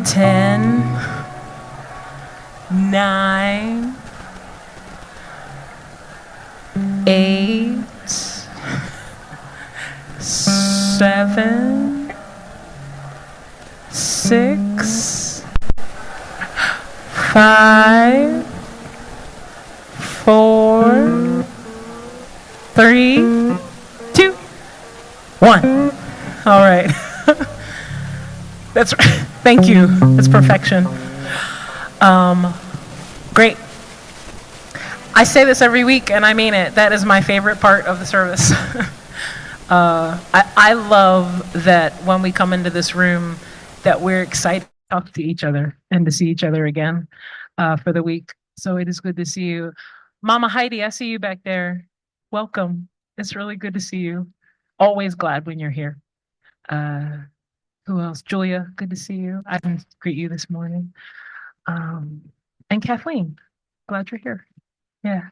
10, 9, 8, 7, 6, 5, 4, 3, 2, 1. All right. That's right. Thank you. That's perfection. Great. I say this every week, and I mean it. That is my favorite part of the service. I love that when we come into this room, that we're excited to talk to each other and to see each other again for the week. So it is good to see you. Mama Heidi, I see you back there. Welcome. It's really good to see you. Always glad when you're here. Who else? Julia, good to see you. I didn't greet you this morning. And Kathleen, glad you're here. Yeah.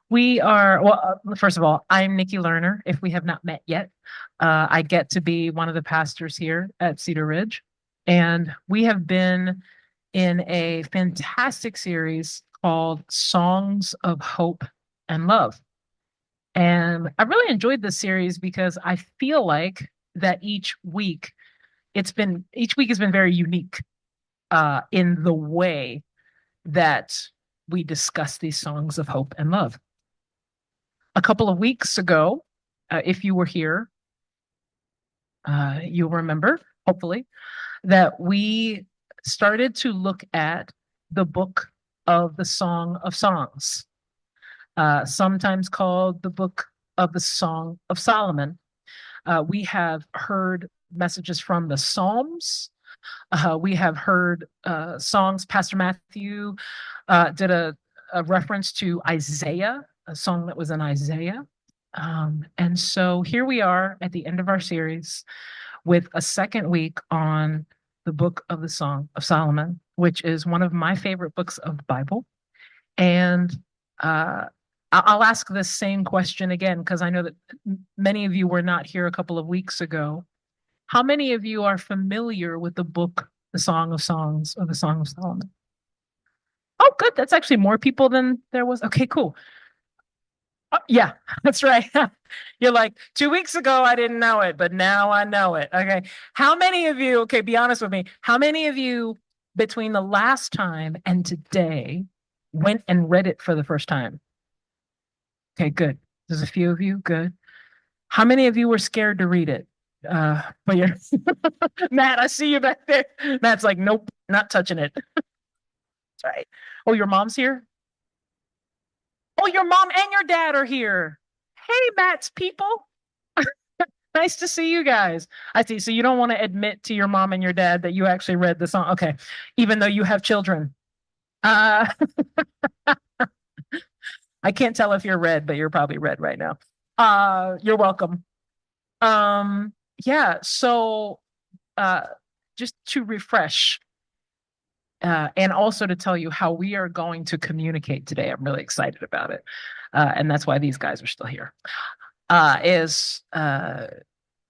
We are, well, first of all, I'm Nikki Lerner, if we have not met yet. I get to be one of the pastors here at Cedar Ridge. And we have been in a fantastic series called Songs of Hope and Love. And I really enjoyed this series because I feel like that each week has been very unique in the way that we discuss these songs of hope and love. A couple of weeks ago, if you were here, you'll remember, hopefully, that we started to look at the book of the Song of Songs, sometimes called the book of the Song of Solomon. We have heard messages from the Psalms. We have heard songs. Pastor Matthew did a reference to Isaiah, a song that was in Isaiah. And so here we are at the end of our series with a second week on the book of the Song of Solomon, which is one of my favorite books of the Bible. And I'll ask this same question again, because I know that many of you were not here a couple of weeks ago. How many of you are familiar with the book, the Song of Songs, or the Song of Solomon? Oh, good. That's actually more people than there was. Okay, cool. Yeah, that's right. You're like, 2 weeks ago, I didn't know it, but now I know it. Okay. How many of you, okay, be honest with me, how many of you between the last time and today went and read it for the first time? Okay, good. There's a few of you. Good. How many of you were scared to read it? But you're Matt, I see you back there. Matt's like, nope, not touching it. That's right. Oh, your mom's here? Oh, your mom and your dad are here. Hey, Matt's people. Nice to see you guys. I see. So you don't want to admit to your mom and your dad that you actually read the song. Okay. Even though you have children. Uh, I can't tell if you're red, but you're probably red right now. You're welcome. Yeah. So just to refresh, and also to tell you how we are going to communicate today. I'm really excited about it. And that's why these guys are still here. Well,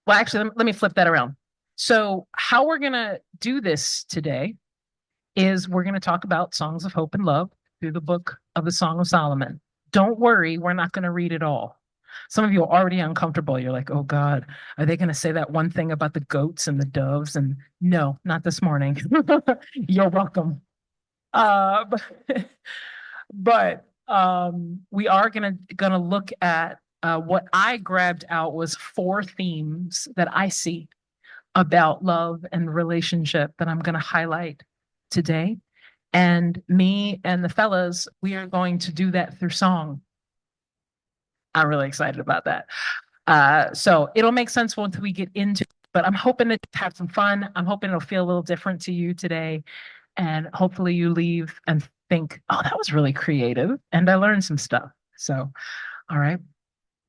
actually, let me flip that around. So, how we're going to do this today is we're going to talk about songs of hope and love through the book of the Song of Solomon. Don't worry, we're not going to read it all. Some of you are already uncomfortable. You're like, oh God, are they going to say that one thing about the goats and the doves? And no, not this morning. You're welcome. But, we are gonna look at what I grabbed out was 4 themes that I see about love and relationship that I'm gonna highlight today. And me and the fellas, we are going to do that through song. I'm really excited about that. So it'll make sense once we get into it, but I'm hoping to have some fun. I'm hoping it'll feel a little different to you today. And hopefully you leave and think, oh, that was really creative. And I learned some stuff. So, all right.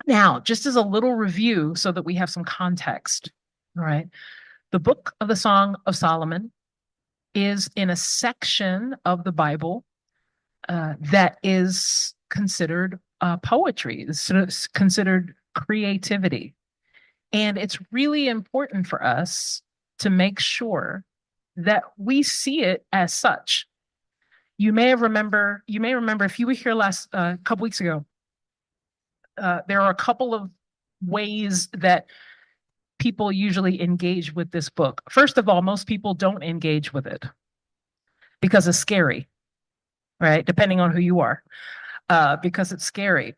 Now, just as a little review so that we have some context, all right. The book of the Song of Solomon is in a section of the Bible that is considered poetry, it's considered creativity. And it's really important for us to make sure that we see it as such. You may remember if you were here last couple weeks ago, there are a couple of ways that people usually engage with this book. First of all, most people don't engage with it because it's scary, right? Depending on who you are, because it's scary.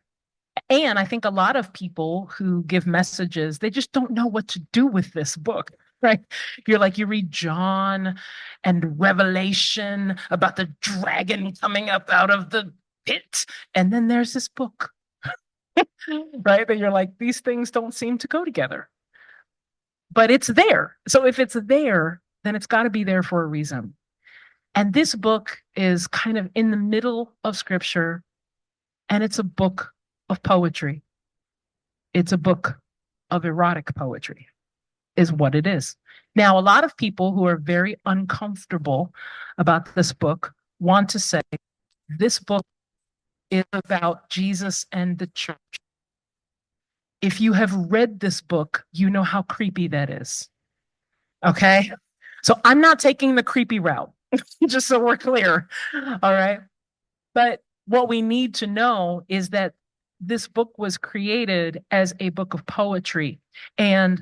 And I think a lot of people who give messages, they just don't know what to do with this book, right? You're like, you read John and Revelation about the dragon coming up out of the pit. And then there's this book, right? That you're like, these things don't seem to go together, but it's there. So if it's there, then it's got to be there for a reason. And this book is kind of in the middle of scripture, and it's a book of poetry. It's a book of erotic poetry, is what it is. Now, a lot of people who are very uncomfortable about this book want to say this book is about Jesus and the church. If you have read this book, you know how creepy that is. Okay. So I'm not taking the creepy route, just so we're clear. All right. But what we need to know is that this book was created as a book of poetry. And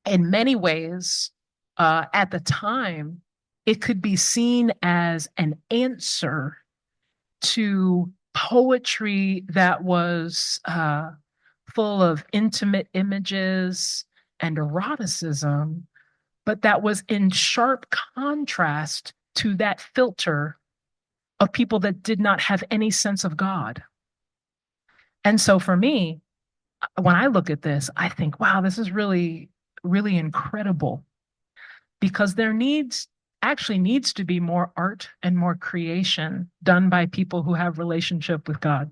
in many ways, at the time, it could be seen as an answer to poetry that was full of intimate images and eroticism, but that was in sharp contrast to that filter of people that did not have any sense of God. And so for me, when I look at this, I think, wow, this is really, really incredible because there actually needs to be more art and more creation done by people who have relationship with God,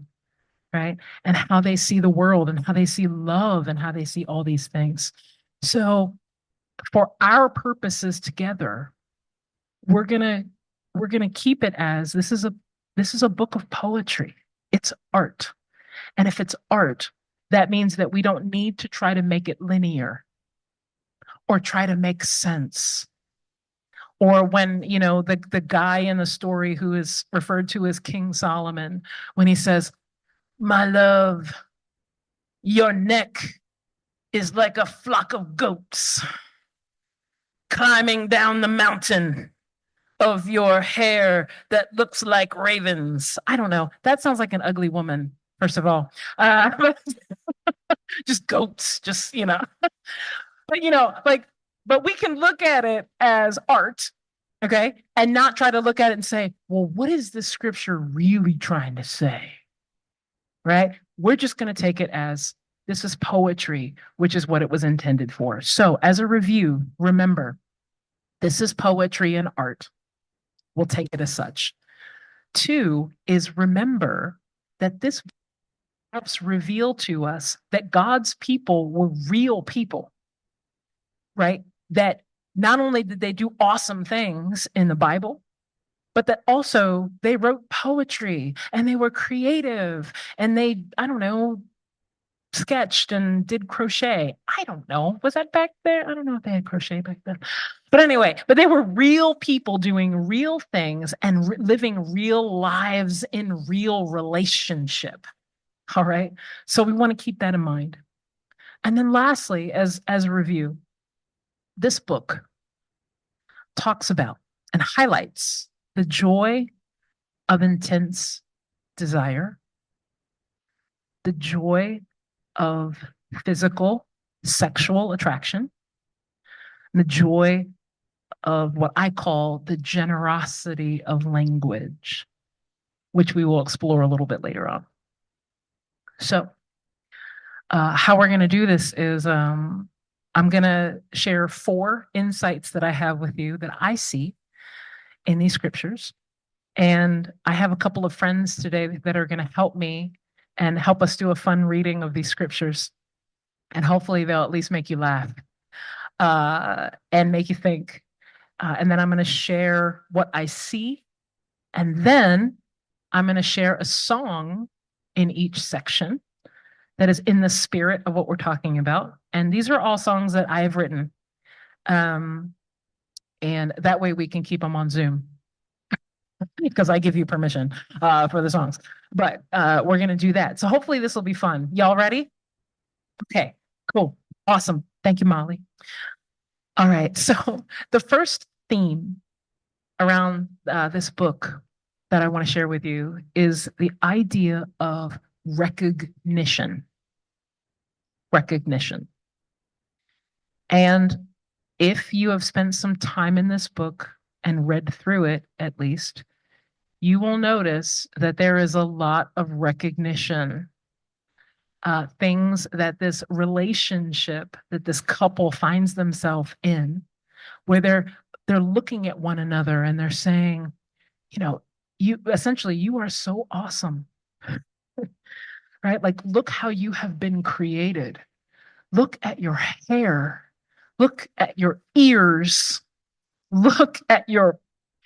right? And how they see the world and how they see love and how they see all these things. So for our purposes together, we're gonna keep it as this is a book of poetry. It's art. And if it's art, that means that we don't need to try to make it linear or try to make sense. Or when, the guy in the story who is referred to as King Solomon, when he says, "My love, your neck is like a flock of goats climbing down the mountain of your hair that looks like ravens." I don't know. That sounds like an ugly woman, first of all. Just goats, but but we can look at it as art, okay, and not try to look at it and say, well, what is this scripture really trying to say, right? We're just going to take it as this is poetry, which is what it was intended for. So as a review, remember, this is poetry and art. We'll take it as such. 2 is remember that this helps reveal to us that God's people were real people, right? That not only did they do awesome things in the Bible, but that also they wrote poetry and they were creative and they, I don't know, sketched and did crochet. I don't know. Was that back there? I don't know if they had crochet back then. But anyway, but they were real people doing real things and living real lives in real relationship. All right. So we want to keep that in mind. And then lastly, as a review, this book talks about and highlights the joy of intense desire, the joy of physical, sexual attraction, the joy of what I call the generosity of language, which we will explore a little bit later on. So, how we're going to do this is I'm going to share 4 insights that I have with you that I see in these scriptures. And I have a couple of friends today that are going to help me and help us do a fun reading of these scriptures. And hopefully they'll at least make you laugh and make you think. And then I'm going to share what I see. And then I'm going to share a song in each section that is in the spirit of what we're talking about. And these are all songs that I've written. And that way we can keep them on Zoom because I give you permission for the songs. But we're going to do that. So hopefully this will be fun. Y'all ready? Okay, cool. Awesome. Thank you, Molly. All right. So the first theme around this book that I want to share with you is the idea of recognition. Recognition. And if you have spent some time in this book and read through it, at least, you will notice that there is a lot of recognition, things that this relationship that this couple finds themselves in, where they're looking at one another and they're saying, you know, you essentially you are so awesome, right? Like, look how you have been created. Look at your hair. Look at your ears. Look at your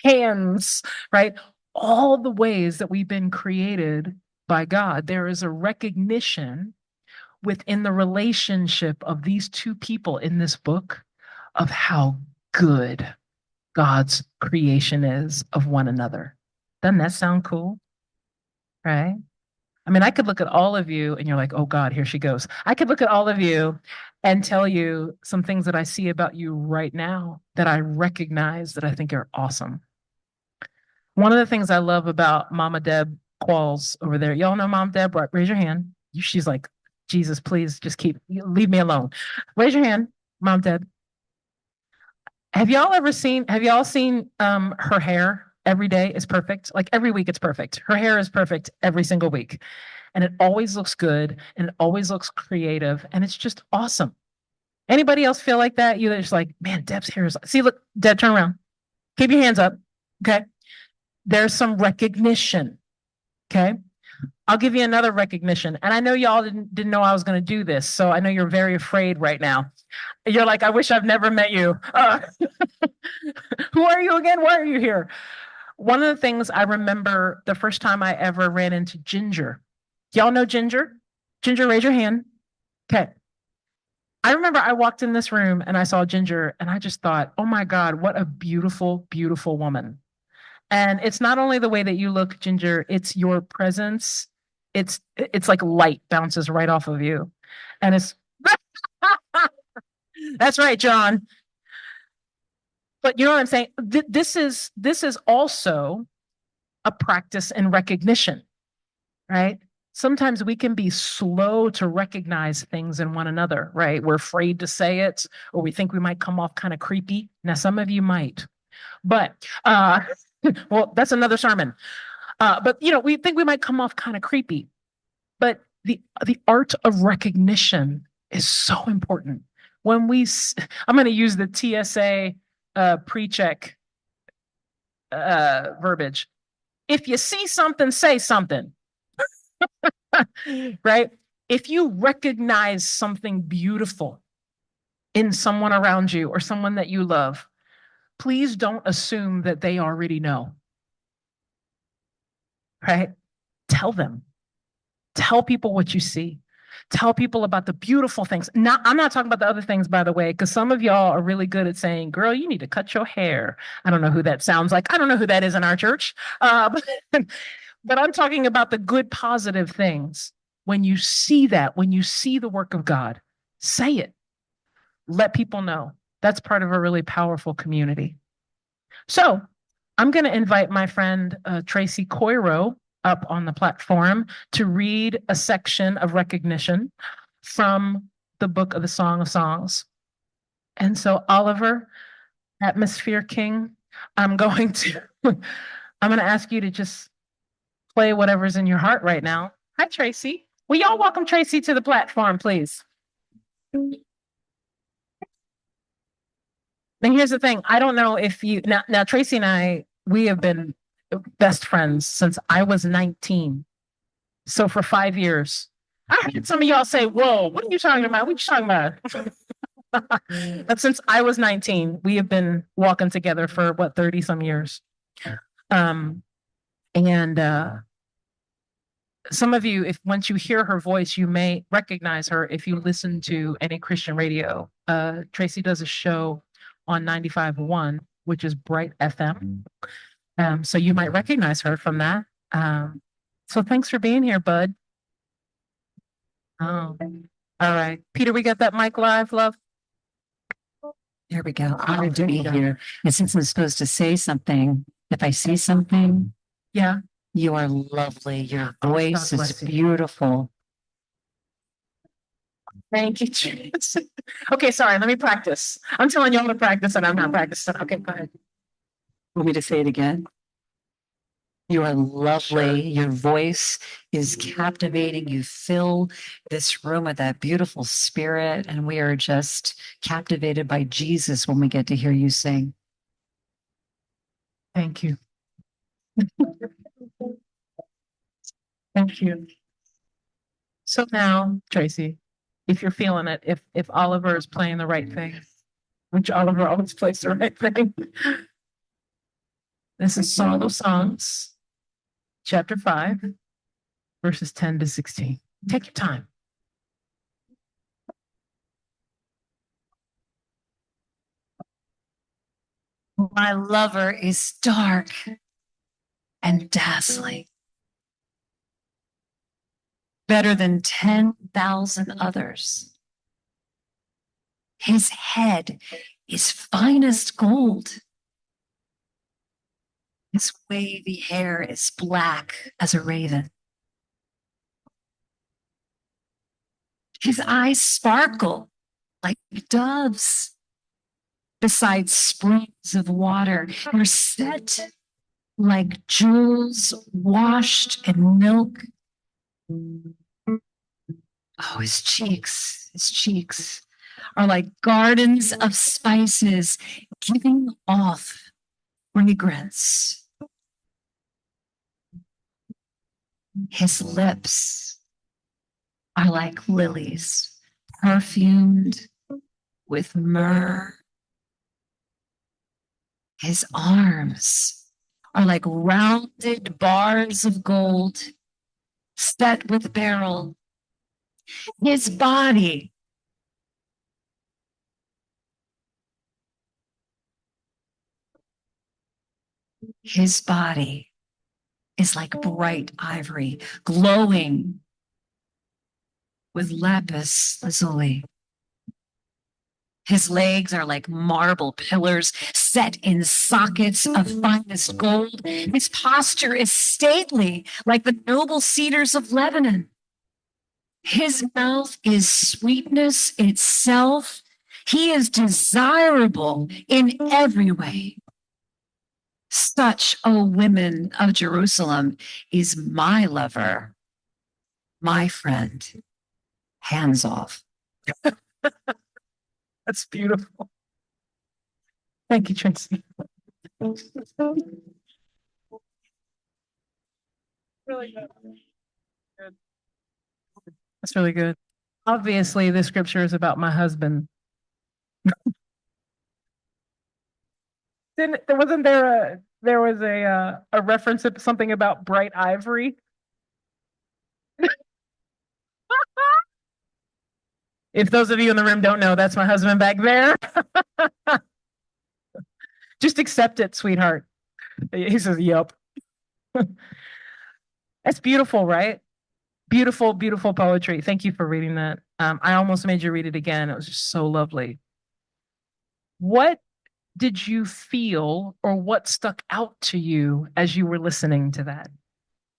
hands, right? All the ways that we've been created by God. There is a recognition within the relationship of these two people in this book of how good God's creation is of one another. Doesn't that sound cool? Right? I mean, I could look at all of you and you're like, oh God, here she goes. I could look at all of you and tell you some things that I see about you right now that I recognize that I think are awesome. One of the things I love about Mama Deb Qualls over there, y'all know Mom Deb, right? Raise your hand. She's like, Jesus, please just leave me alone. Raise your hand, Mom Deb. Have y'all seen her hair every day is perfect? Like every week it's perfect. Her hair is perfect every single week. And it always looks good and it always looks creative and it's just awesome. Anybody else feel like that? You're just like, man, Deb's hair is. See, look, Deb, turn around. Keep your hands up. Okay. There's some recognition. Okay. I'll give you another recognition. And I know y'all didn't know I was going to do this. So I know you're very afraid right now. You're like, I wish I've never met you. Who are you again? Why are you here? One of the things I remember the first time I ever ran into Ginger. Y'all know Ginger? Ginger, raise your hand. Okay. I remember I walked in this room and I saw Ginger and I just thought, oh my God, what a beautiful, beautiful woman. And it's not only the way that you look, Ginger, it's your presence. It's like light bounces right off of you. And it's that's right, John. But you know what I'm saying? This is also a practice in recognition, right? Sometimes we can be slow to recognize things in one another, right? We're afraid to say it, or we think we might come off kind of creepy. Now, some of you might, but well, that's another sermon. But you know, we think we might come off kind of creepy. But the art of recognition is so important. When I'm going to use the TSA pre-check verbiage. If you see something, say something. Right? If you recognize something beautiful in someone around you or someone that you love, please don't assume that they already know. Right? Tell them. Tell people what you see. Tell people about the beautiful things. I'm not talking about the other things, by the way, because some of y'all are really good at saying, girl, you need to cut your hair. I don't know who that sounds like. I don't know who that is in our church. But I'm talking about the good, positive things. When you see that, when you see the work of God, say it. Let people know. That's part of a really powerful community. So I'm going to invite my friend Tracy Coiro up on the platform to read a section of recognition from the book of the Song of Songs. And so, Oliver, Atmosphere King, I'm going to ask you to just play whatever's in your heart right now. Hi, Tracy. Will y'all welcome Tracy to the platform, please? And here's the thing. I don't know if you now Tracy and we have been best friends since I was 19. So for 5 years. I heard some of y'all say, whoa, what are you talking about? What are you talking about? But since I was 19, we have been walking together for 30 some years. And some of you, if once you hear her voice, you may recognize her if you listen to any Christian radio. Tracy does a show on 95.1 which is Bright FM. So you might recognize her from that. So thanks for being here, bud. Oh, all right. Peter, we got that mic live, love? There we go. Honored to be here. And since I'm supposed to say something, if I see something, Yeah. you are lovely. Your voice is bless you. beautiful. Thank you. Okay, sorry, let me practice. I'm telling y'all to practice and I'm not practicing. Okay, go ahead. Want me to say it again? You are lovely. Your voice is captivating. You fill this room with that beautiful spirit. And we are just captivated by Jesus when we get to hear you sing. Thank you. Thank you. So now, Tracy, if you're feeling it, if Oliver is playing the right thing, which Oliver always plays the right thing. This is Song of Songs, chapter 5, verses 10 to 16. Take your time. My lover is dark and dazzling, better than 10,000 others. His head is finest gold. His wavy hair is black as a raven. His eyes sparkle like doves beside springs of water. They're set like jewels washed in milk. Oh, his cheeks are like gardens of spices giving off fragrance. His lips are like lilies, perfumed with myrrh. His arms are like rounded bars of gold set with beryl. His body is like bright ivory, glowing with lapis lazuli. His legs are like marble pillars set in sockets of finest gold. His posture is stately, like the noble cedars of Lebanon. His mouth is sweetness itself. He is desirable in every way. Such, O women of Jerusalem, is my lover, my friend. Hands off. That's beautiful. Thank you, Tracy. Really good. That's really good. Obviously, the scripture is about my husband. Wasn't there was a reference to something about bright ivory? If those of you in the room don't know, that's my husband back there. Just accept it, sweetheart. He says, "Yep." That's beautiful, right? Beautiful, beautiful poetry. Thank you for reading that. I almost made you read it again. It was just so lovely. What did you feel or what stuck out to you as you were listening to that?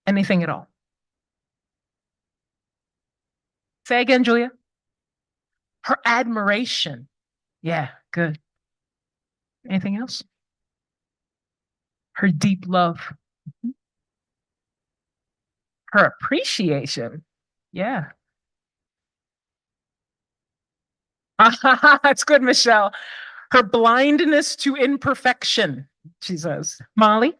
Anything at all? Say again, Julia. Her admiration. Yeah, good. Anything else? Her deep love. Her appreciation. Yeah. That's good, Michelle. Her blindness to imperfection, she says. Molly?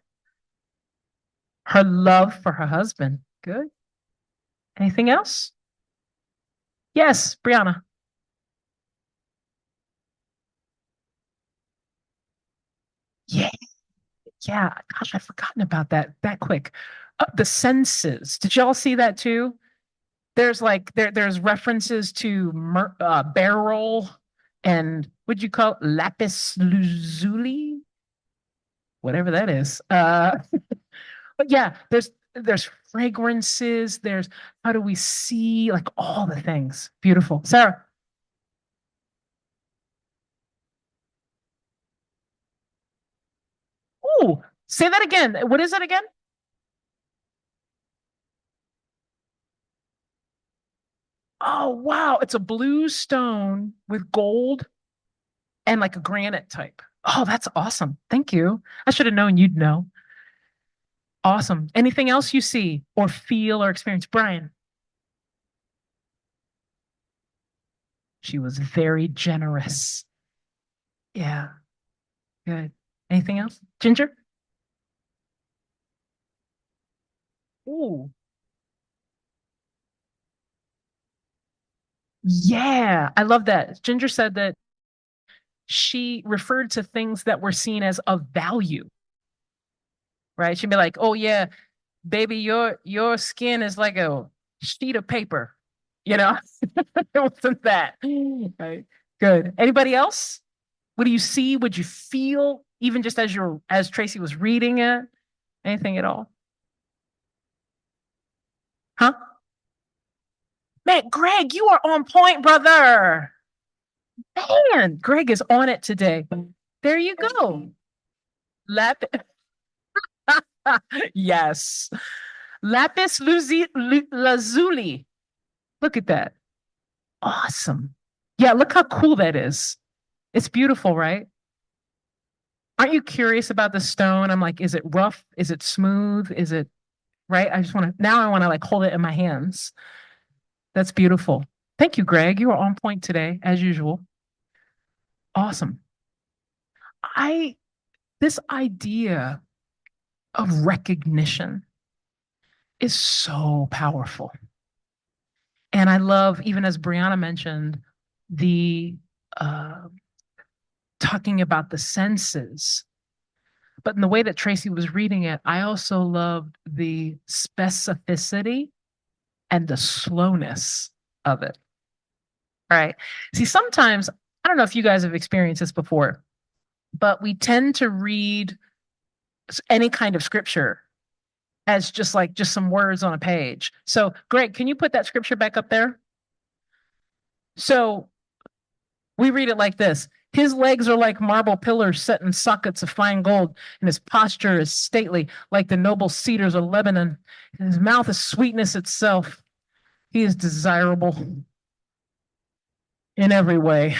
Her love for her husband. Good. Anything else? Yes, Brianna. Yeah, yeah. Gosh, I've forgotten about that quick. The senses. Did y'all see that too? There's references to beryl and what'd you call it? Lapis lazuli? whatever that is. But yeah, there's fragrances, there's how do we see like all the things. Beautiful. Sarah. Oh, say that again. What is it again? Oh, wow. It's a blue stone with gold and like a granite type. Oh, that's awesome. Thank you. I should have known you'd know. Awesome. Anything else you see or feel or experience? Brian, she was very generous. Yeah, good. Anything else? Ginger? Ooh, yeah. I love that. Ginger said that she referred to things that were seen as of value, right? She'd be like, "Oh yeah, baby, your skin is like a sheet of paper." You know, it wasn't that. Right. Good. Anybody else? What do you see? Would you feel even just as Tracy was reading it? Anything at all? Huh? Man, Greg, you are on point, brother. Man, Greg is on it today. There you go. Lap yes. Lazuli. Look at that. Awesome. Yeah, look how cool that is. It's beautiful, right? Aren't you curious about the stone? I'm like, is it rough? Is it smooth? Is it right? I just want to now I want to like hold it in my hands. That's beautiful. Thank you, Greg. You are on point today, as usual. Awesome. I this idea of recognition is so powerful. And I love, even as Brianna mentioned, the uh, talking about the senses. But in the way that Tracy was reading it, I also loved the specificity and the slowness of it. All right. See, sometimes, I don't know if you guys have experienced this before, but we tend to read any kind of scripture as just some words on a page. So, Greg, can you put that scripture back up there? So, we read it like this. His legs are like marble pillars set in sockets of fine gold, and his posture is stately, like the noble cedars of Lebanon. And his mouth is sweetness itself. He is desirable in every way.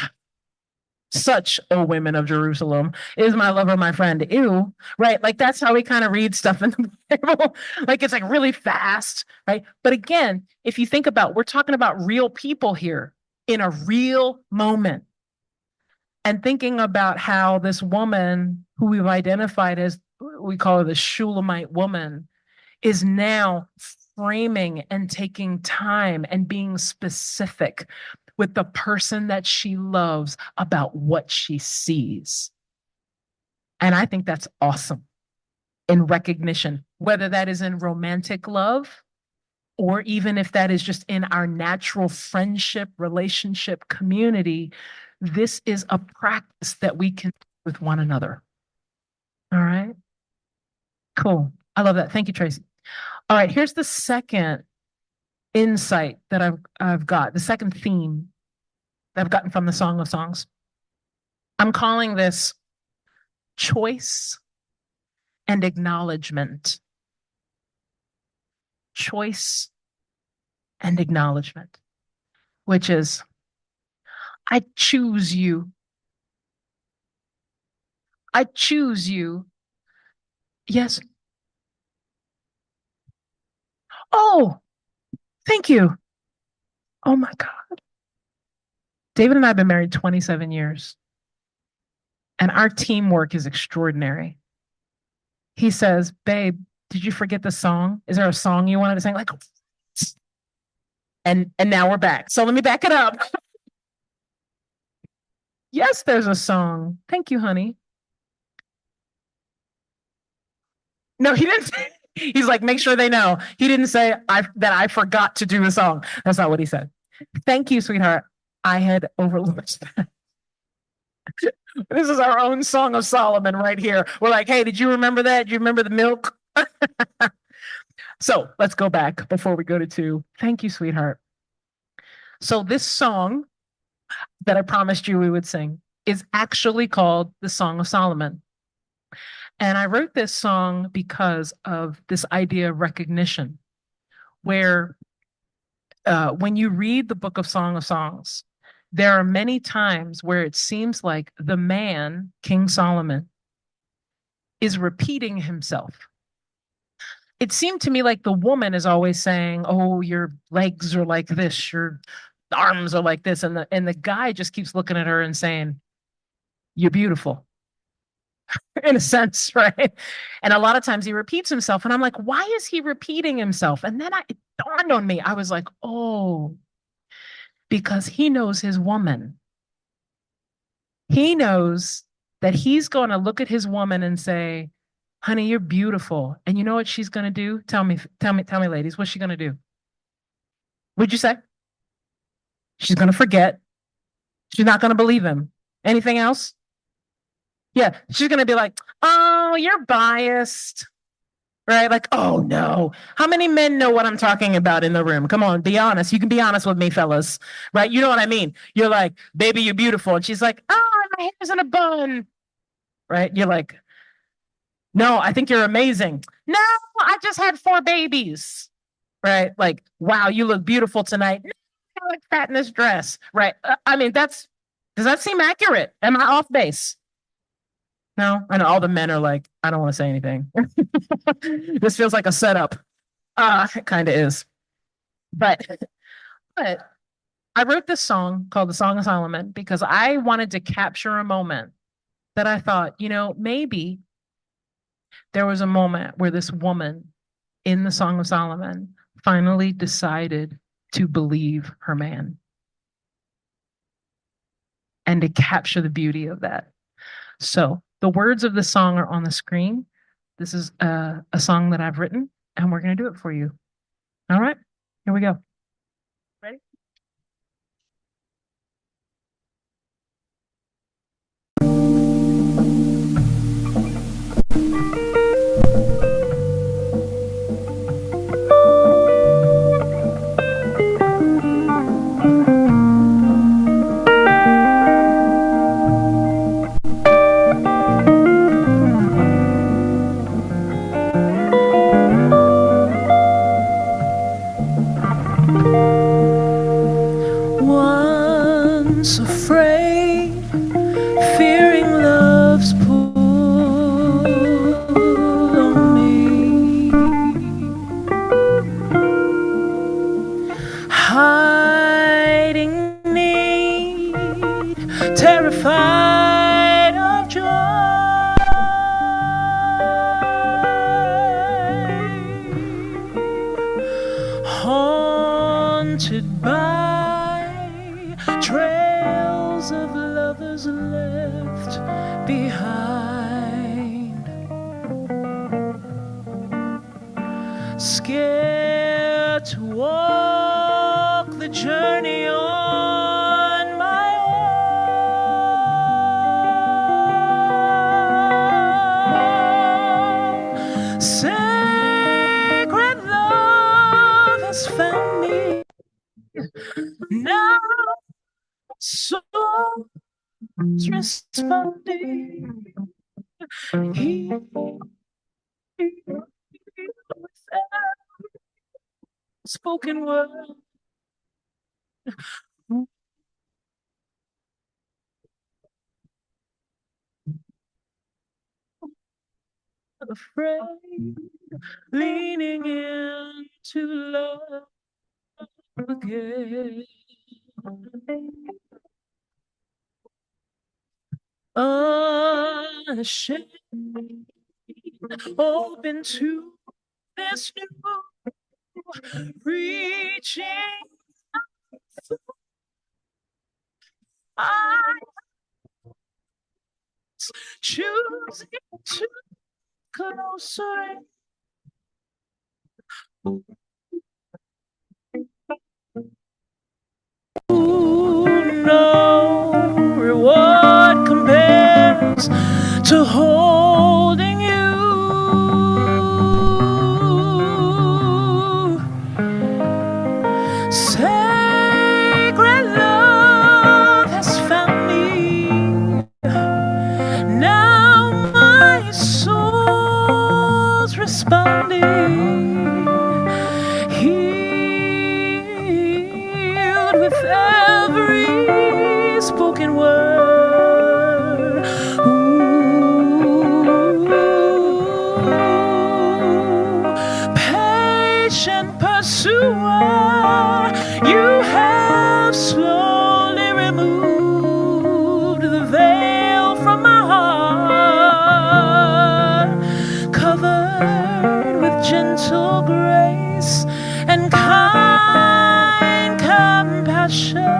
Such, O women of Jerusalem, is my lover, my friend. Ew, right? Like that's how we kind of read stuff in the Bible. Like it's like really fast, right? But again, if you think about, we're talking about real people here in a real moment and thinking about how this woman who we've identified as, we call her the Shulamite woman, is now framing and taking time and being specific with the person that she loves about what she sees. And I think that's awesome in recognition, whether that is in romantic love or even if that is just in our natural friendship, relationship, community. This is a practice that we can do with one another. All right. Cool. I love that. Thank you, Tracy. All right. Here's the second insight that I've got, the second theme that I've gotten from the Song of Songs. I'm calling this choice and acknowledgement. Choice and acknowledgement, which is, I choose you. I choose you. Yes. Oh, thank you. Oh my God. David and I have been married 27 years, and our teamwork is extraordinary. He says, babe, did you forget the song? Is there a song you wanted to sing? Like, and now we're back. So let me back it up. Yes, there's a song. Thank you, honey. No, he didn't. He's like, make sure they know. He didn't say that I forgot to do a song. That's not what he said. Thank you, sweetheart. I had overlooked that. This is our own Song of Solomon right here. We're like, hey, did you remember that? Do you remember the milk? So let's go back before we go to two. Thank you, sweetheart. So this song that I promised you we would sing is actually called the Song of Solomon. And I wrote this song because of this idea of recognition, where when you read the book of Song of Songs, there are many times where it seems like the man, King Solomon, is repeating himself. It seemed to me like the woman is always saying, "Oh, your legs are like this, your arms are like this," and the guy just keeps looking at her and saying, "You're beautiful," in a sense, right? And a lot of times he repeats himself, and I'm like, "Why is he repeating himself?" And then it dawned on me. I was like, "Oh, because he knows his woman. He knows that he's going to look at his woman and say, 'Honey, you're beautiful.' And you know what she's going to do? Tell me, ladies, what's she going to do? Would you say? She's going to forget. She's not going to believe him. Anything else? Yeah, she's going to be like, 'Oh, you're biased.' Right? Like, oh no. How many men know what I'm talking about in the room? Come on, be honest. You can be honest with me, fellas. Right? You know what I mean? You're like, 'Baby, you're beautiful.' And she's like, 'Oh, my hair's in a bun.' Right? You're like, 'No, I think you're amazing.' 'No, I just had 4 babies.' Right? Like, 'Wow, you look beautiful tonight.' 'No, I look fat in this dress.' Right? I mean, does that seem accurate? Am I off base? No, I know all the men are like, I don't want to say anything. This feels like a setup. It kind of is. But but I wrote this song called The Song of Solomon because I wanted to capture a moment that I thought, maybe there was a moment where this woman in the Song of Solomon finally decided to believe her man and to capture the beauty of that. So the words of the song are on the screen. This is a song that I've written, and we're going to do it for you. All right, here we go. Ready? Once afraid, fearing love's pull on me, hiding need, terrified of joy, haunted by trails of lovers left behind, scared to walk the journey on my own. Sacred love has found me now, so responding. He without spoken word, afraid, leaning into love again. Unashamed, open to this new, reaching. I choosing to closer. Ooh, no reward compared close to holding you. Sacred love has found me. Now my soul's responding, healed with every spoken word. Ooh, patient pursuer, you have slowly removed the veil from my heart, covered with gentle grace and kind compassion.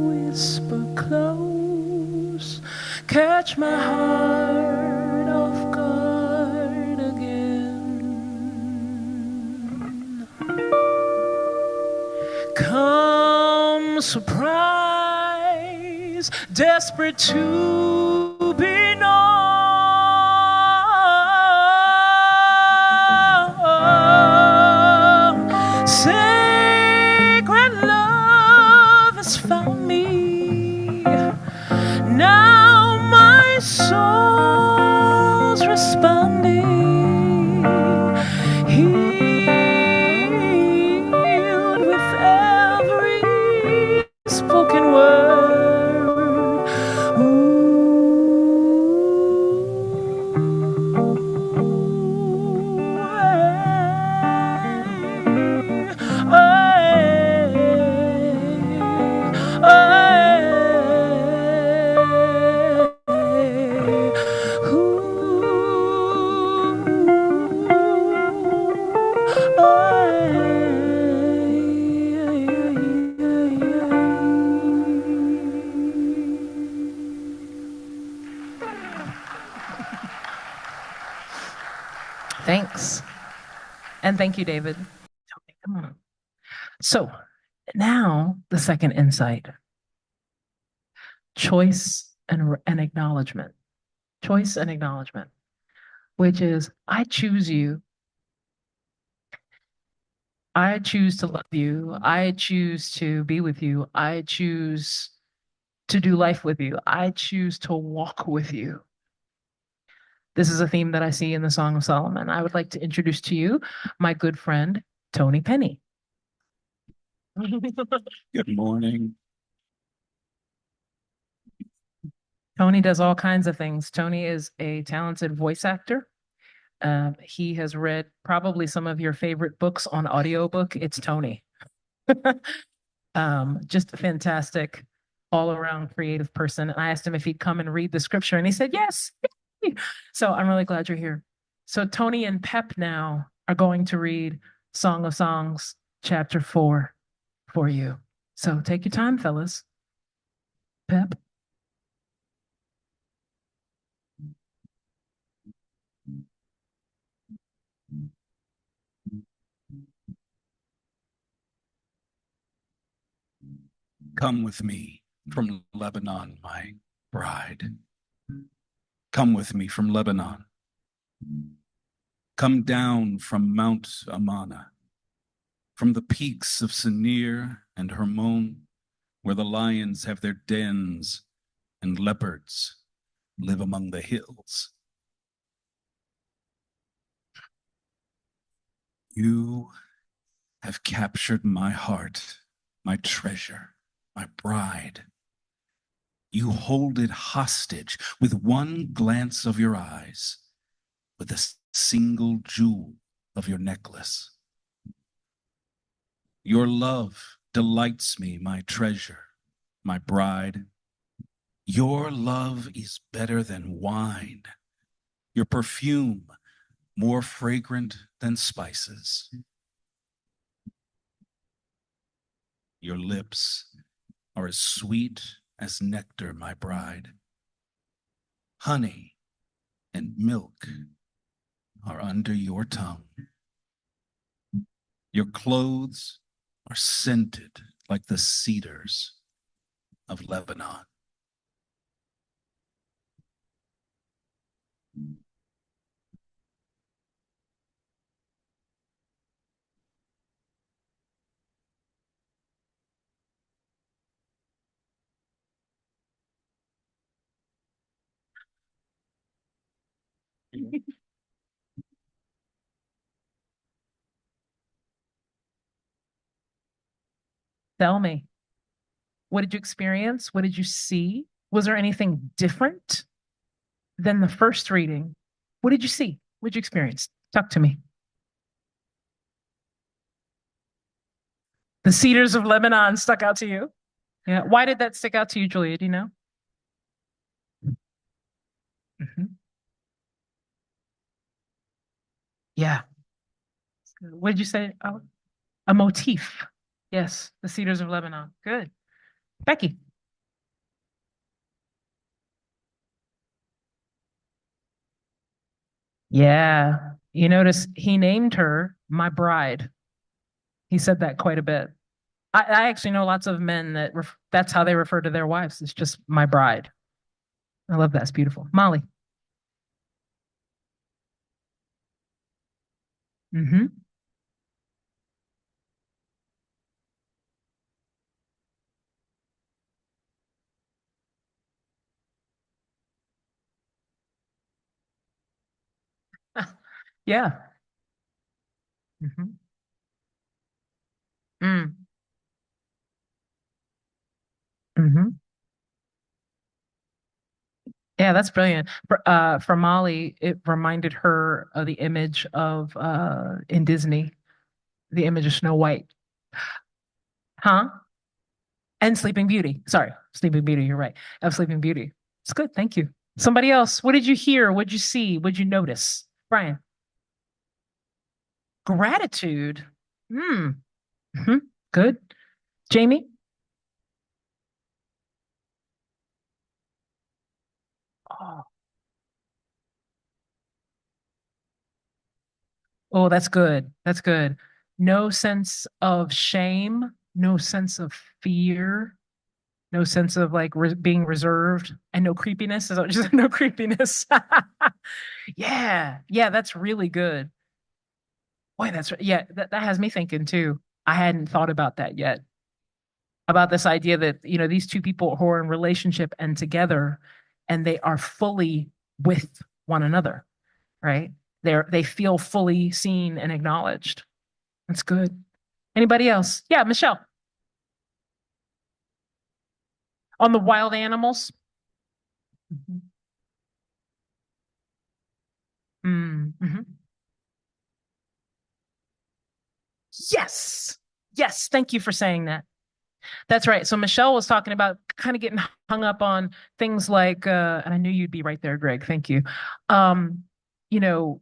Whisper close, catch my heart off guard again. Come surprise, desperate to be known. Sacred love has found me. Now my soul's responding, healed with every spoken word. Thanks. And thank you, David. Come on. So now the second insight, choice and acknowledgement. Choice and acknowledgement, which is I choose you. I choose to love you. I choose to be with you. I choose to do life with you. I choose to walk with you. This is a theme that I see in the Song of Solomon. I would like to introduce to you my good friend, Tony Penny. Good morning. Tony does all kinds of things. Tony is a talented voice actor. He has read probably some of your favorite books on audiobook. It's Tony. Just a fantastic all-around creative person. And I asked him if he'd come and read the scripture, and he said yes. So I'm really glad you're here. So Tony and Pep now are going to read Song of Songs, chapter 4 for you. So take your time, fellas. Pep. Come with me from Lebanon, my bride. Come with me from Lebanon. Come down from Mount Amana, from the peaks of Senir and Hermon, where the lions have their dens and leopards live among the hills. You have captured my heart, my treasure, my bride. You hold it hostage with one glance of your eyes, with a single jewel of your necklace. Your love delights me, my treasure, my bride. Your love is better than wine, your perfume more fragrant than spices. Your lips are as sweet as nectar, my bride. Honey and milk are under your tongue. Your clothes are scented like the cedars of Lebanon. Tell me, what did you experience? What did you see? Was there anything different than the first reading? What did you see? What did you experience? Talk to me. The cedars of Lebanon stuck out to you? Yeah. Why did that stick out to you, Julia? Do you know? Mhm. Yeah. What did you say? Oh, a motif. Yes, the cedars of Lebanon. Good. Becky. Yeah. You notice he named her my bride. He said that quite a bit. I actually know lots of men that that's how they refer to their wives. It's just my bride. I love that. It's beautiful. Molly. Hmm. Yeah. Hmm. Mm. Hmm. Yeah, that's brilliant. For Molly, it reminded her of the image of in Disney, the image of Snow White. Huh? And Sleeping Beauty. Sorry, Sleeping Beauty, you're right. Of Sleeping Beauty. It's good, thank you. Somebody else, what did you hear? What did you see? What did you notice? Brian. Gratitude. Hmm. Hmm. Good. Jamie? Oh, oh, that's good. That's good. No sense of shame, no sense of fear, no sense of like being reserved, and no creepiness. Is that what you said? No creepiness. Yeah, yeah, that's really good. Boy, yeah, that has me thinking too. I hadn't thought about that yet. About this idea that, these two people who are in relationship and together and they are fully with one another, right? They feel fully seen and acknowledged. That's good. Anybody else? Yeah, Michelle. On the wild animals. Mhm. Mm-hmm. Yes. Yes. Thank you for saying that. That's right. So Michelle was talking about kind of getting hung up on things like, and I knew you'd be right there, Greg. Thank you. Um, you know,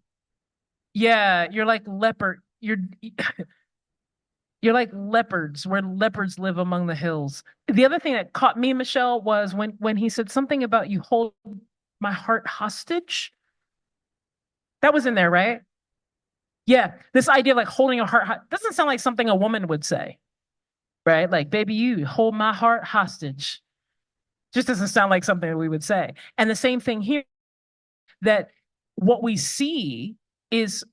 yeah, you're like leopard. You're like leopards, where leopards live among the hills. The other thing that caught me, Michelle, was when he said something about you hold my heart hostage. That was in there, right? Yeah, this idea of like holding a heart doesn't sound like something a woman would say, right? Like, baby, you hold my heart hostage. Just doesn't sound like something we would say. And the same thing here, that what we see is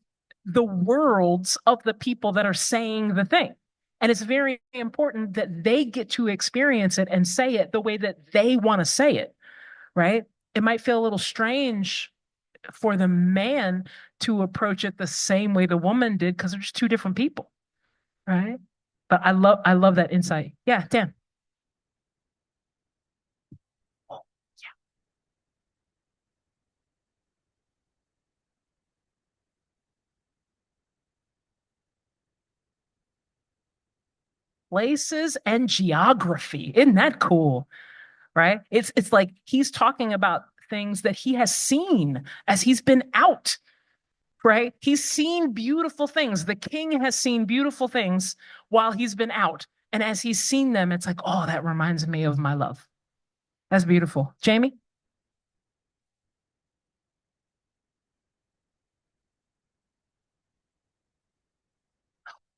the worlds of the people that are saying the thing. And it's very important that they get to experience it and say it the way that they want to say it, right? It might feel a little strange for the man to approach it the same way the woman did because they're just two different people, right? But I love that insight. Yeah, Dan. Places and geography. Isn't that cool? right? It's like he's talking about things that he has seen as he's been out, right? He's seen beautiful things. The king has seen beautiful things while he's been out. And as he's seen them, it's like, oh, that reminds me of my love. That's beautiful. Jamie?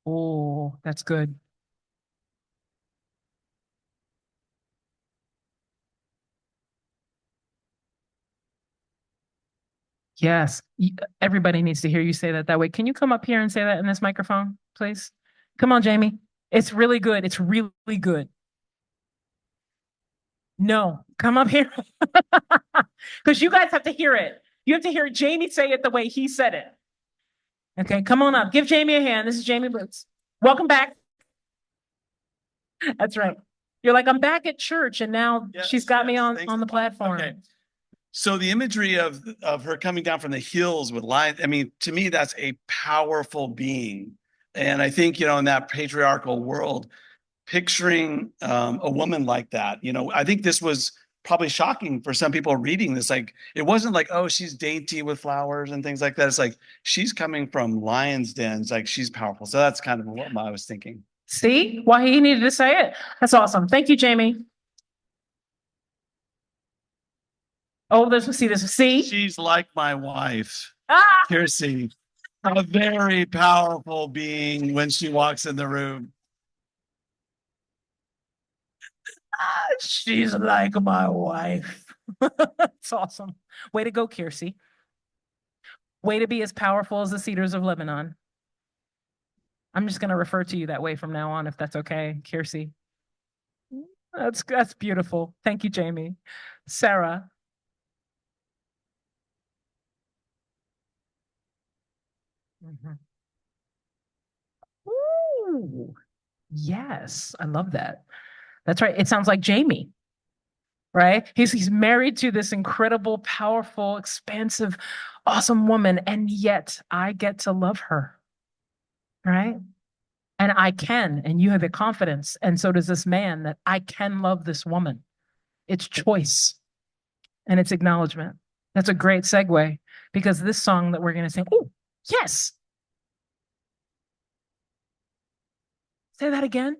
Oh, that's good. Yes. Everybody needs to hear you say that way. Can you come up here and say that in this microphone, please? Come on, Jamie. It's really good. It's really good. No, come up here. Because you guys have to hear it. You have to hear Jamie say it the way he said it. Okay, come on up. Give Jamie a hand. This is Jamie Boots. Welcome back. That's right. You're like, I'm back at church, and now she's got me on the platform. Okay. So the imagery of her coming down from the hills with lions, I mean, to me, that's a powerful being. And I think, in that patriarchal world, picturing a woman like that, I think this was probably shocking for some people reading this. Like, it wasn't like, oh, she's dainty with flowers and things like that. It's like, she's coming from lions' dens, like she's powerful. So that's kind of what I was thinking. See why he needed to say it. That's awesome. Thank you, Jamie. Oh, see. She's like my wife, Ah! Kiersey, a very powerful being when she walks in the room. She's like my wife. It's awesome. Way to go, Kiersey. Way to be as powerful as the cedars of Lebanon. I'm just going to refer to you that way from now on, if that's okay, Kiersey. That's beautiful. Thank you, Jamie. Sarah. Ooh, yes, I love that. That's right. It sounds like Jamie, right? He's married to this incredible, powerful, expansive, awesome woman, and yet I get to love her, right? And I can, and you have the confidence, and so does this man, that I can love this woman. It's choice, and it's acknowledgement. That's a great segue, because this song that we're going to sing, oh, yes. Say that again.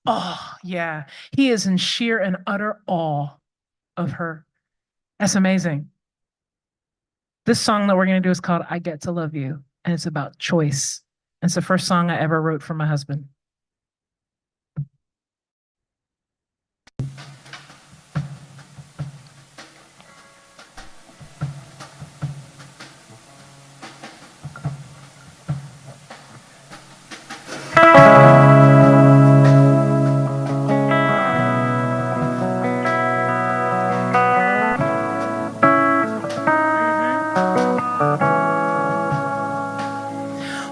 Oh, yeah. He is in sheer and utter awe of her. That's amazing. This song that we're going to do is called I Get to Love You, and it's about choice. It's the first song I ever wrote for my husband.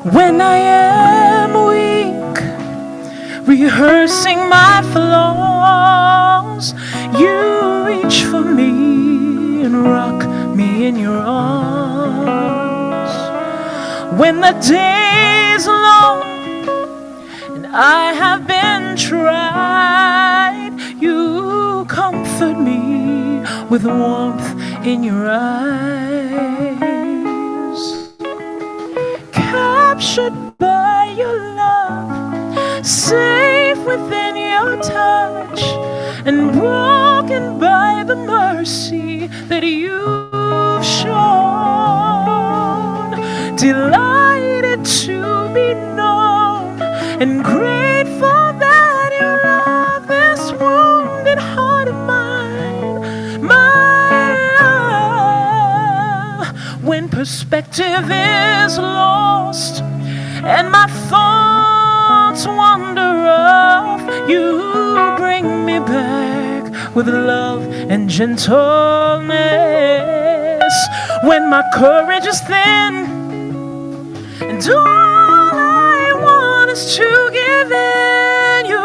When I am weak, rehearsing my flaws, you reach for me and rock me in your arms. When the day is long and I have been tried, you comfort me with warmth in your eyes. Captured by your love, safe within your touch, and broken by the mercy that you've shown. Delighted to be known and grateful that you love this wounded heart of mine. My love, when perspective is lost and my thoughts wander off, you bring me back with love and gentleness. When my courage is thin and all I want is to give in, you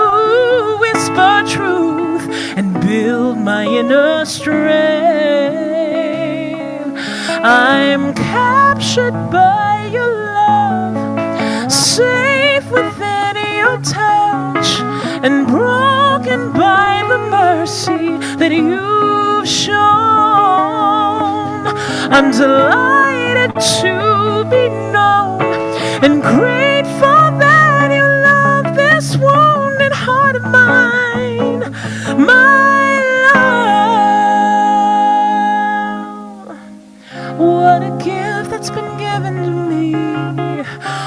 whisper truth and build my inner strength. I'm captured by your love, safe within your touch, and broken mercy that you've shown. I'm delighted to be known and grateful that you love this wounded heart of mine, my love. What a gift that's been given to me.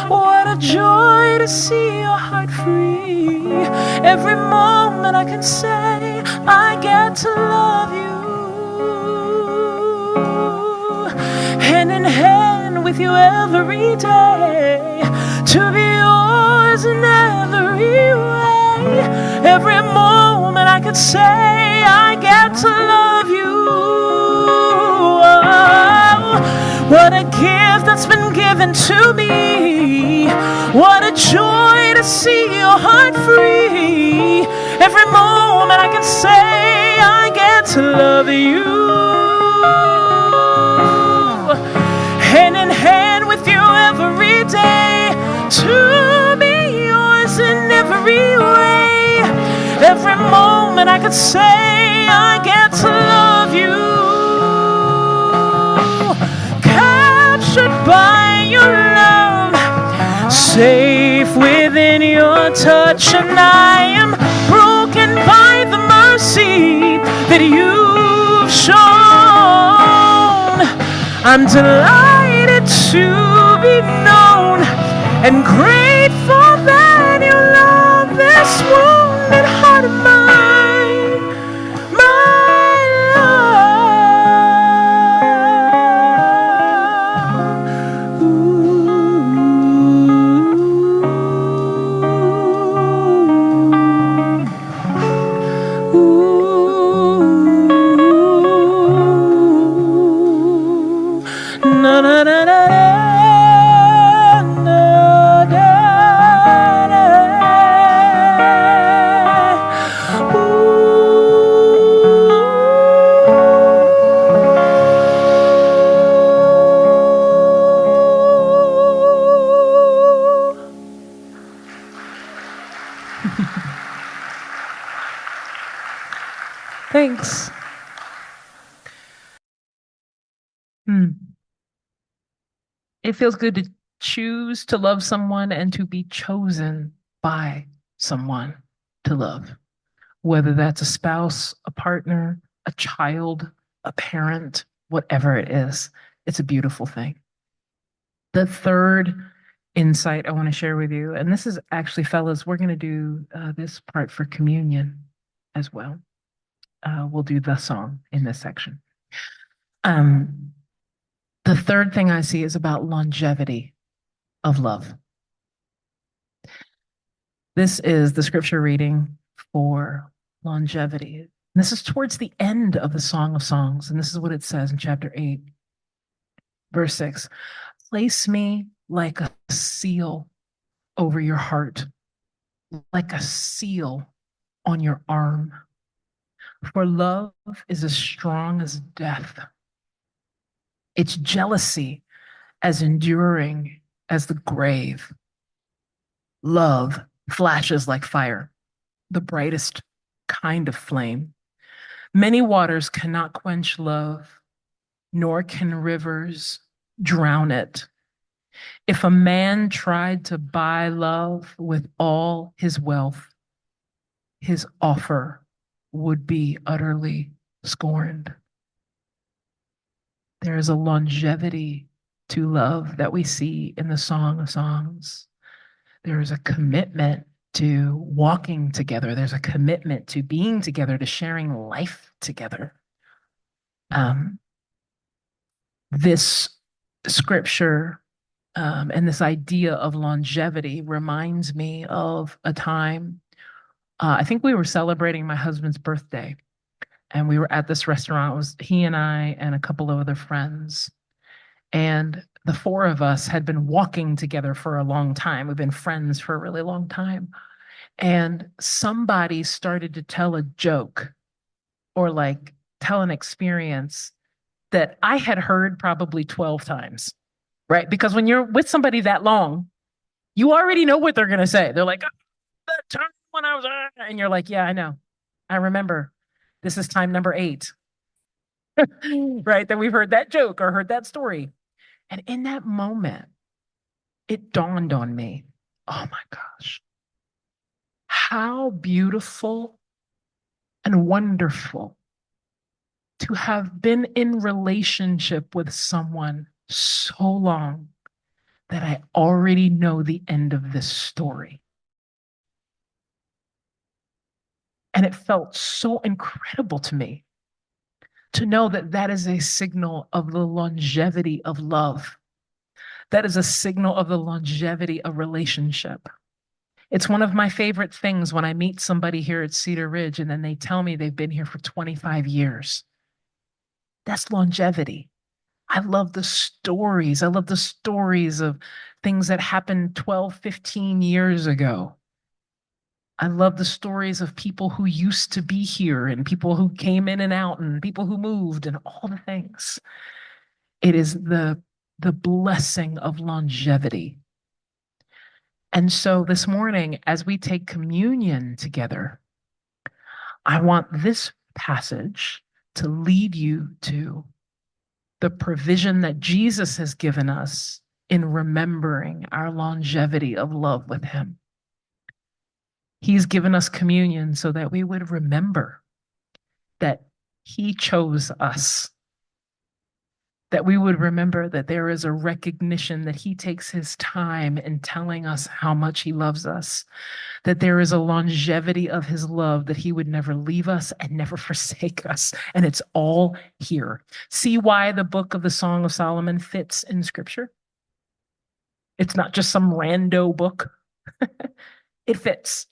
What a joy to see your heart free. Every moment I can say I get to love you. Hand in hand with you every day, to be yours in every way. Every moment I can say I get to love you. Oh, what a gift that's been given to me. What a joy to see your heart free. Every moment I can say I get to love you. Hand in hand with you every day, to be yours in every way. Every moment I could say I get to love you. Captured by your love, safe within your touch, and I am broken by the mercy that you've shown. I'm delighted to be known and grateful that you love this wounded heart of mine, my love. Ooh. Ooh. Na na na na na na na. Thanks. It feels good to choose to love someone and to be chosen by someone to love, whether that's a spouse, a partner, a child, a parent, whatever it is. It's a beautiful thing. The third insight I want to share with you, and this is actually, fellas, we're going to do this part for communion as well. We'll do the song in this section. The third thing I see is about longevity of love. This is the scripture reading for longevity. This is towards the end of the Song of Songs, and this is what it says in chapter 8, verse 6. Place me like a seal over your heart, like a seal on your arm. For love is as strong as death. Its jealousy as enduring as the grave. Love flashes like fire, the brightest kind of flame. Many waters cannot quench love, nor can rivers drown it. If a man tried to buy love with all his wealth, his offer would be utterly scorned. There is a longevity to love that we see in the Song of Songs. There is a commitment to walking together. There's a commitment to being together, to sharing life together. This scripture and this idea of longevity reminds me of a time, I think we were celebrating my husband's birthday, and we were at this restaurant. It was he and I and a couple of other friends. And the four of us had been walking together for a long time. We've been friends for a really long time. And somebody started to tell a joke or like tell an experience that I had heard probably 12 times, right? Because when you're with somebody that long, you already know what they're going to say. They're like, oh, that time when I was, and you're like, yeah, I know. I remember. This is time number 8, right? That we've heard that joke or heard that story. And in that moment, it dawned on me, oh my gosh, how beautiful and wonderful to have been in relationship with someone so long that I already know the end of this story. And it felt so incredible to me to know that that is a signal of the longevity of love. That is a signal of the longevity of relationship. It's one of my favorite things when I meet somebody here at Cedar Ridge and then they tell me they've been here for 25 years. That's longevity. I love the stories. I love the stories of things that happened 12, 15 years ago. I love the stories of people who used to be here and people who came in and out and people who moved and all the things. It is the blessing of longevity. And so this morning, as we take communion together, I want this passage to lead you to the provision that Jesus has given us in remembering our longevity of love with him. He's given us communion so that we would remember that he chose us, that we would remember that there is a recognition that he takes his time in telling us how much he loves us, that there is a longevity of his love, that he would never leave us and never forsake us. And it's all here. See why the book of the Song of Solomon fits in scripture? It's not just some rando book. It fits.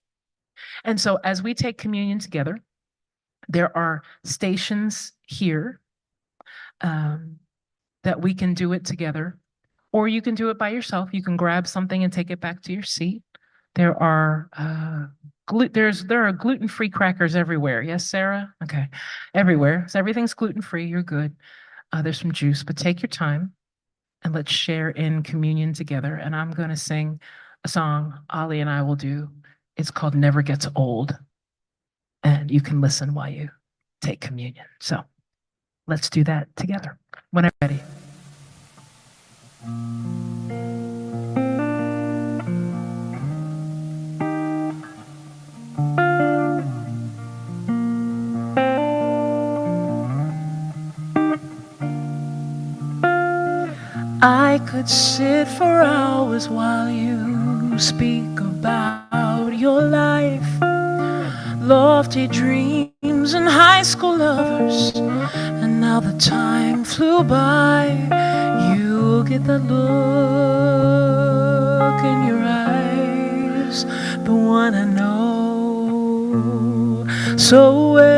And so as we take communion together, there are stations here that we can do it together, or you can do it by yourself. You can grab something and take it back to your seat. There are gluten-free crackers everywhere. Yes, Sarah? Okay, everywhere. So everything's gluten-free. You're good. There's some juice, but take your time and let's share in communion together. And I'm going to sing a song Ali and I will do. It's called Never Gets Old. And you can listen while you take communion. So let's do that together when I'm ready. I could sit for hours while you speak about your life, lofty dreams and high school lovers, and now the time flew by. You get that look in your eyes, the one I know so well.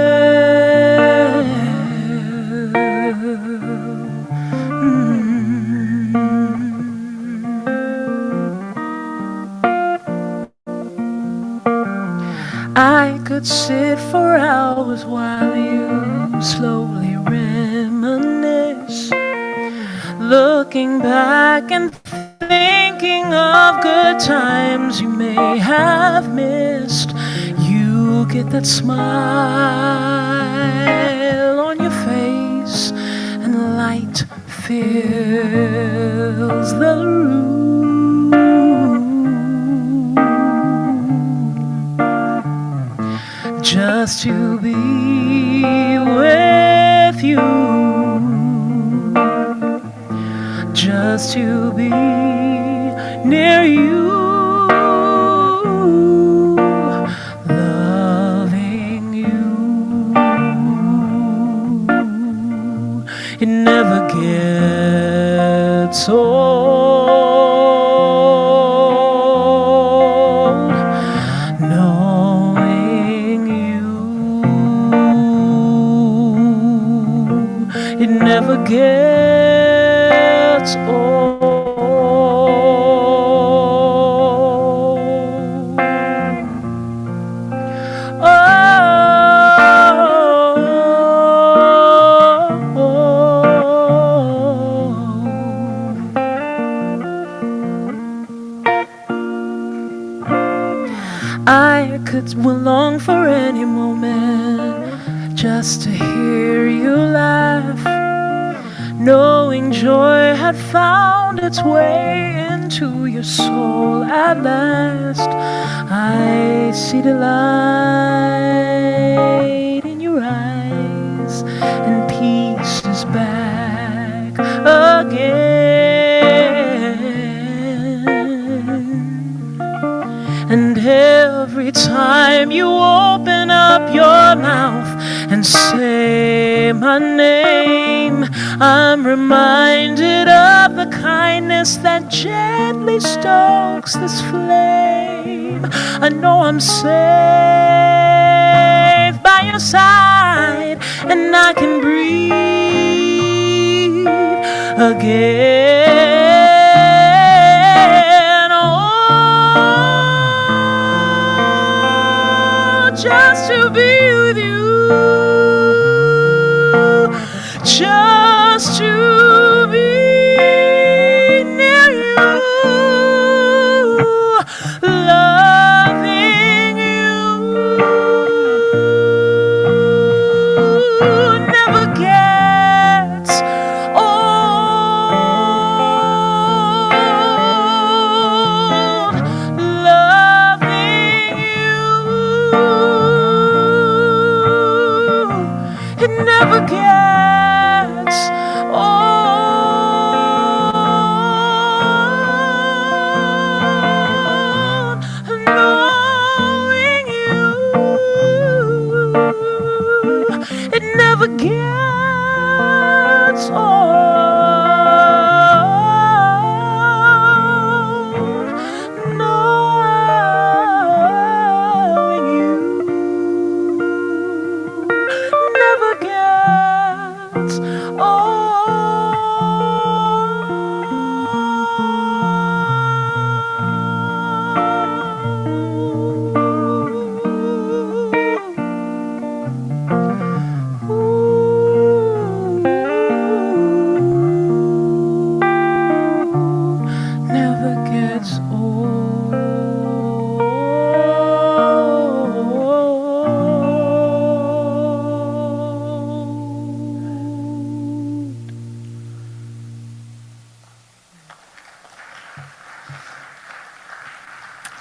I could sit for hours while you slowly reminisce, looking back and thinking of good times you may have missed. You get that smile on your face and light fills the room. Just to be with you, just to be near you, loving you. It never gets old, knowing you. It never gets old. I could long for any moment just to hear you laugh, knowing joy had found its way into your soul at last. I see the light in your eyes, and peace is back again. And every time you open up your mouth and say my name, I'm reminded of the kindness that gently stokes this flame. I know I'm safe by your side, and I can breathe again. Oh, just to be with you, just to be near you, loving you, never gets old. Loving you, it never gets old. Knowing you, it never gets old. Knowing you never gets never gets old.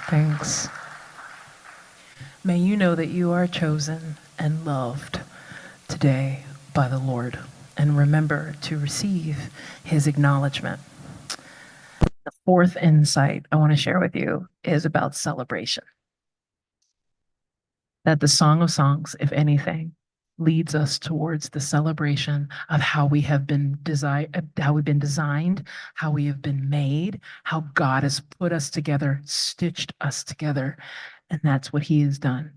Thanks. May you know that you are chosen and loved today by the Lord, and remember to receive his acknowledgement. The fourth insight I want to share with you is about celebration. That the Song of Songs, if anything, leads us towards the celebration of how we have been how we've been designed, how we have been made, how God has put us together, stitched us together, and that's what he has done.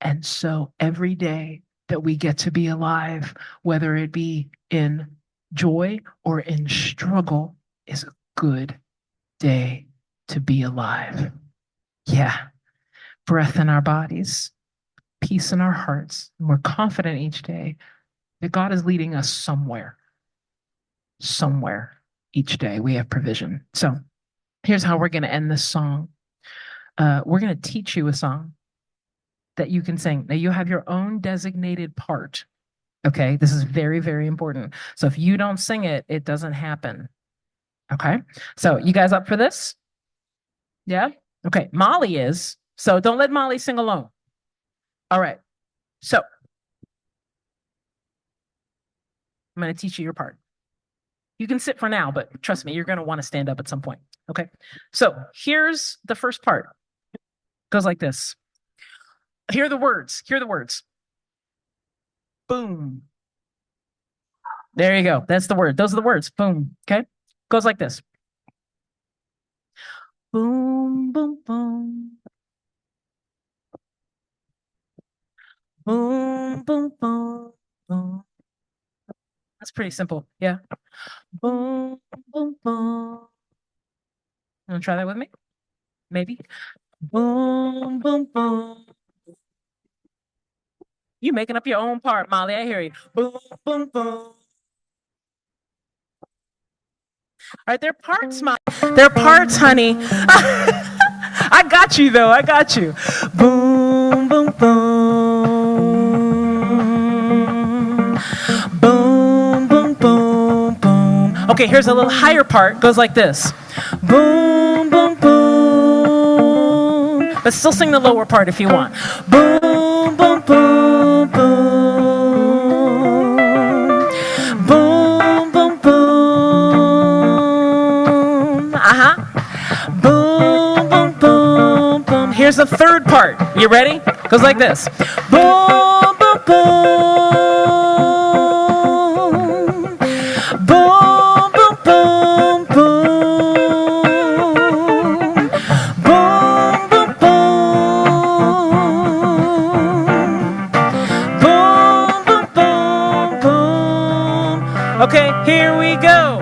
And so every day that we get to be alive, whether it be in joy or in struggle, is a good day to be alive. Yeah. Breath in our bodies, peace in our hearts, and we're confident each day that God is leading us somewhere. Somewhere each day we have provision. So here's how we're going to end this song. We're going to teach you a song that you can sing. Now you have your own designated part. Okay, this is very, very important. So if you don't sing it, it doesn't happen. Okay, so you guys up for this? Yeah? Okay, Molly is. So don't let Molly sing alone. All right, so I'm going to teach you your part. You can sit for now, but trust me, you're going to want to stand up at some point. Okay, so here's the first part. It goes like this. Hear the words. Hear the words. Boom. There you go. That's the word. Those are the words. Boom. Okay, goes like this. Boom, boom, boom. Boom, boom, boom, boom. That's pretty simple. Yeah. Boom, boom, boom. You want to try that with me? Maybe. Boom, boom, boom. You making up your own part, Molly. I hear you. Boom, boom, boom. All right, they're parts, Molly. They're parts, honey. I got you, though. I got you. Boom, boom, boom. Okay, here's a little higher part. Goes like this. Boom, boom, boom. But still sing the lower part if you want. Boom, boom, boom, boom. Boom, boom, boom. Boom, boom, boom, boom. Here's the third part. You ready? Goes like this. Boom, boom, boom. Boom, boom, boom, boom. Boom, boom, boom. Boom, boom, boom, boom. Okay, here we go.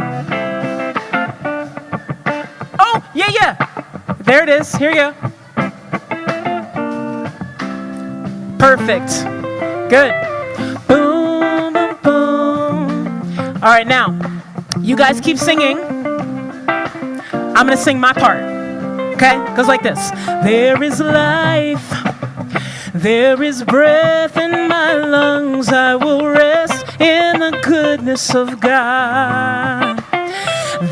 Oh, yeah. There it is. Here you go. Perfect. Good. Boom, boom, boom. All right, now, you guys keep singing. I'm going to sing my part. Okay? Goes like this. There is life. There is breath in my lungs. I will rest in the goodness of God.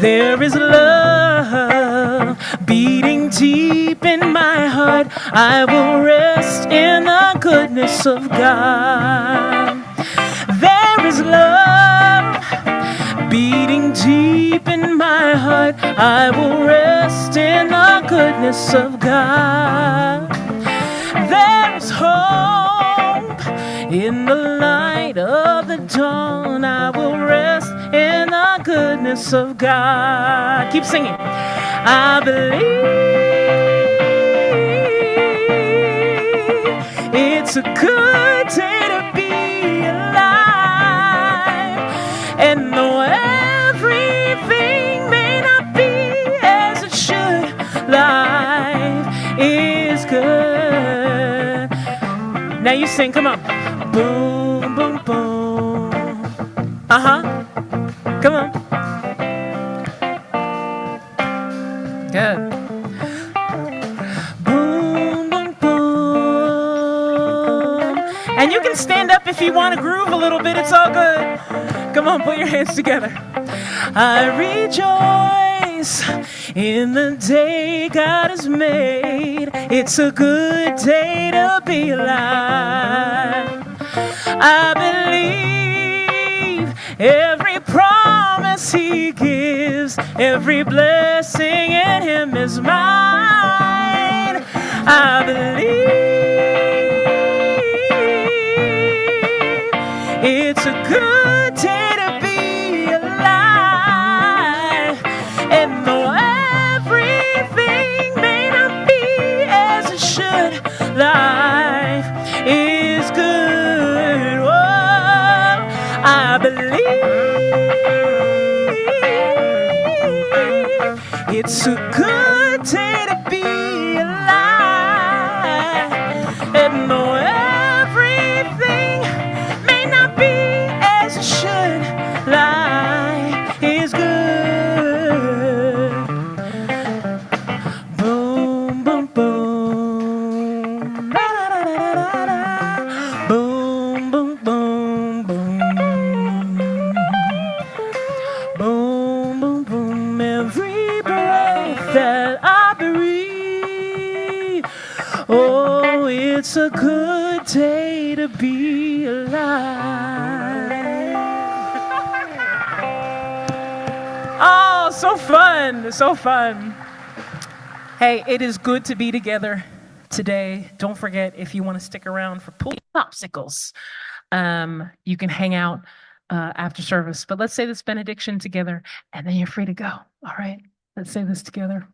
There is love beating deep in my heart. I will rest in the goodness of God. There is love beating deep in my heart. I will rest in the goodness of God. There's hope in the light of the dawn. I will rest in the goodness of God. Keep singing. I believe it's a good day to be alive. And though everything may not be as it should, life is good. Now you sing, come on. Boom, boom, boom. Come on. Good. Boom, boom, boom. And you can stand up if you want to groove a little bit. It's all good. Come on, put your hands together. I rejoice in the day God has made. It's a good day to be alive. I believe every promise He gives, every blessing in Him is mine. I believe it's a good day to be alive. And though everything may not be as it should, life is good. Oh, I believe it's a good day to be alive. And though everything may not be as it should, life is good. Boom, boom, boom. Da, da, da, da, da, da. Boom, boom, boom, boom. Boom, boom, boom. Every breath that I breathe. Oh, it's a good day to be alive. Oh, so fun. So fun. Hey, it is good to be together today. Don't forget, if you want to stick around for pool popsicles, you can hang out after service. But let's say this benediction together, and then you're free to go. All right, let's say this together.